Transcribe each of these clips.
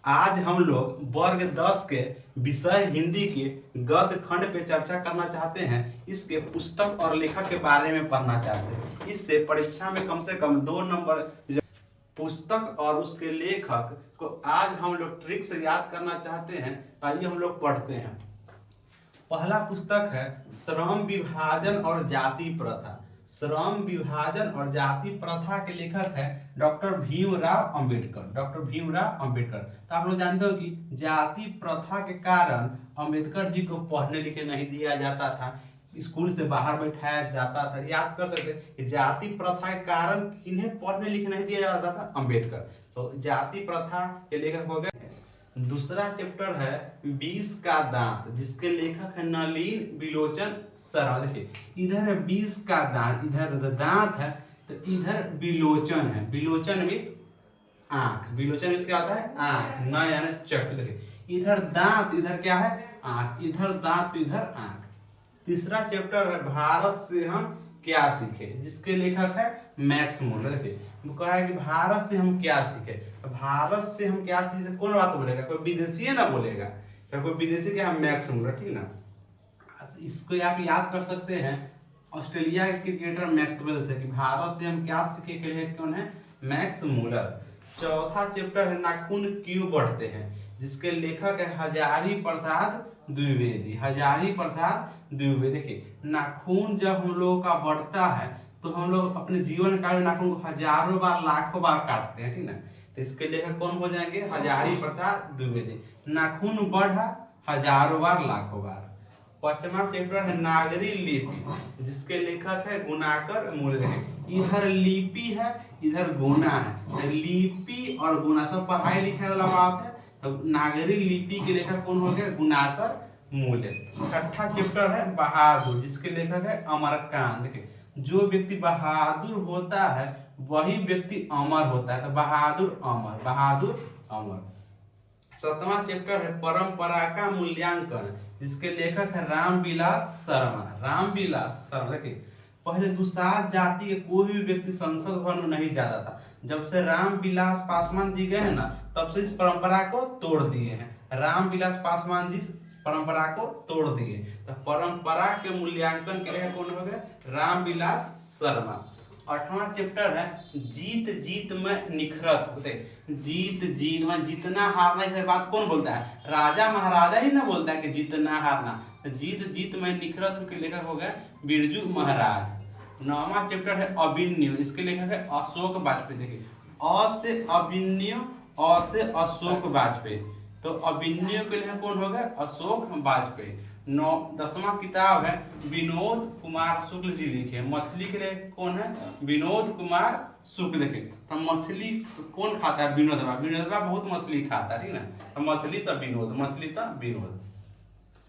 आज हम लोग वर्ग 10 के विषय हिंदी के गद्य खंड पे चर्चा करना चाहते हैं। इसके पुस्तक और लेखक के बारे में पढ़ना चाहते हैं। इससे परीक्षा में कम से कम 2 नंबर पुस्तक और उसके लेखक को आज हम लोग ट्रिक से याद करना चाहते हैं। आइए हम लोग पढ़ते हैं। पहला पुस्तक है श्रम विभाजन और जाति प्रथा। श्रम विभाजन और जाति प्रथा के लेखक है डॉक्टर भीमराव अंबेडकर। डॉक्टर भीमराव अंबेडकर। तो आप लोग जानते हो कि जाति प्रथा के कारण अंबेडकर जी को पढ़ने लिखने नहीं दिया जाता था, स्कूल से बाहर बैठाया जाता था। याद कर सकते हैं जाति प्रथा के कारण किन्हें पढ़ने लिखने नहीं दिया जाता था? अंबेडकर। तो जाति प्रथा के लेखक हो गए। दूसरा चैप्टर है 20 का दांत, जिसके लेखक है नलिन विलोचन शर्मा। देखिए इधर है 20 का दांत, इधर दांत है तो इधर विलोचन है। विलोचन मीन्स आंख। विलोचन मीन्स क्या होता है? आंख। न यानी चक्षु। देखिए इधर दांत, इधर क्या है? आंख। इधर दांत तो इधर आंख। तीसरा चैप्टर है भारत से हम क्या सीखे, जिसके लेखक है मैक्स मूलर। देखिए वो कहा है कि भारत से हम क्या सीखे। भारत से हम क्या सीखे कौन बात बोलेगा? कोई विदेशी ना बोलेगा। तो कोई विदेशी क्या? मैक्स मूलर, ठीक ना। इसको आप याद कर सकते हैं ऑस्ट्रेलिया के क्रिकेटर मैक्सवेल से कि भारत से हम क्या सीखे के लिए कौन है? Max Muller. चौथा चैप्टर है नाखून क्यों बढ़ते हैं, जिसके लेखक है हजारी प्रसाद द्विवेदी। हजारी प्रसाद द्विवेदी। देखिए नाखून जब हम लोगों का बढ़ता है तो हम लोग अपने जीवन काल में नाखून को हजारों बार लाखों बार काटते हैं, ठीक ना। तो इसके लेखक कौन हो जाएंगे? हजारी प्रसाद द्विवेदी। नाखून बढ़ा हजारों बार लाखों बार। पांचवा चैप्टर है नागरी लिपि, जिसके लेखक है गुणाकर मूल्य। इधर लिपि है इधर गुणा है। लिपि और गुणा सब पढ़ाई लिखाई वाला बात है। तो नागरी लिपि के लेखक कौन हो गए? गुणाकर मूल्य। छठा चैप्टर है बहादुर, जिसके लेखक है अमरकांत। देखिए जो व्यक्ति बहादुर होता है वही व्यक्ति अमर होता है। तो बहादुर अमर, बहादुर अमर। सातवां चैप्टर है परंपरा का मूल्यांकन, जिसके लेखक है रामविलास शर्मा। रामविलास शर्मा। देखिए पहले दुसाध जाति के कोई भी व्यक्ति संसद भवन में नहीं जाता था। जब से रामविलास पासवान जी गए हैं ना, तब से इस परंपरा को तोड़ दिए हैं। रामविलास पासवान जी परंपरा को तोड़ दिए। तो परंपरा के मूल्यांकन के लिए कौन हो गए? रामविलास शर्मा। 8वां चैप्टर है जीत जीत में निखरत होते। जीत जीत में जीतना हारना इस बात कौन बोलता है? राजा महाराजा ही ना बोलता है कि जीतना हारना। तो जीत जीत में निखरत के लेखक हो गए बिरजू महाराज। 9वां चैप्टर है अभिन्यु, इसके लेखक है अशोक वाजपेयी। देखिए अ से अभिन्यु, अ से अशोक वाजपेयी। तो अभिन्यु के लेखक कौन हो गए? अशोक वाजपेयी। 10वां किताब है विनोद कुमार शुक्ल जी लिखे। मछली के लिए कौन है? विनोद कुमार शुक्ल लिखे। तो मछली कौन खाता है? विनोदवा। विनोदवा बहुत मछली खाता है, ठीक ना। तो मछली तो विनोद, मछली तो विनोद।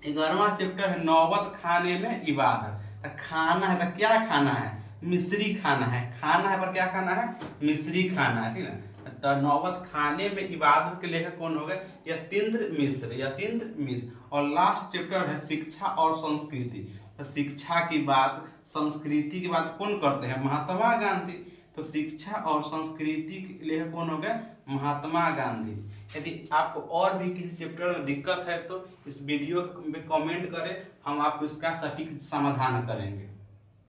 11वां चैप्टर है नौबत खाने में इबादत। तो खाना है तो क्या खाना है? मिश्री खाना है। खाना है पर क्या खाना है? मिश्री खाना है, ठीक ना। तो नौबत खाने में इबादत के लेखक कौन हो गए? यतीन्द्र मिश्र। यतीन्द्र मिश्र। और लास्ट चैप्टर है शिक्षा और संस्कृति। तो शिक्षा की बात, संस्कृति की बात कौन करते हैं? महात्मा गांधी। तो शिक्षा और संस्कृति के लेखक कौन हो गए? महात्मा गांधी। यदि आपको और भी किसी चैप्टर में दिक्कत है तो इस वीडियो में कमेंट करें, हम आपको इसका सटीक समाधान करेंगे।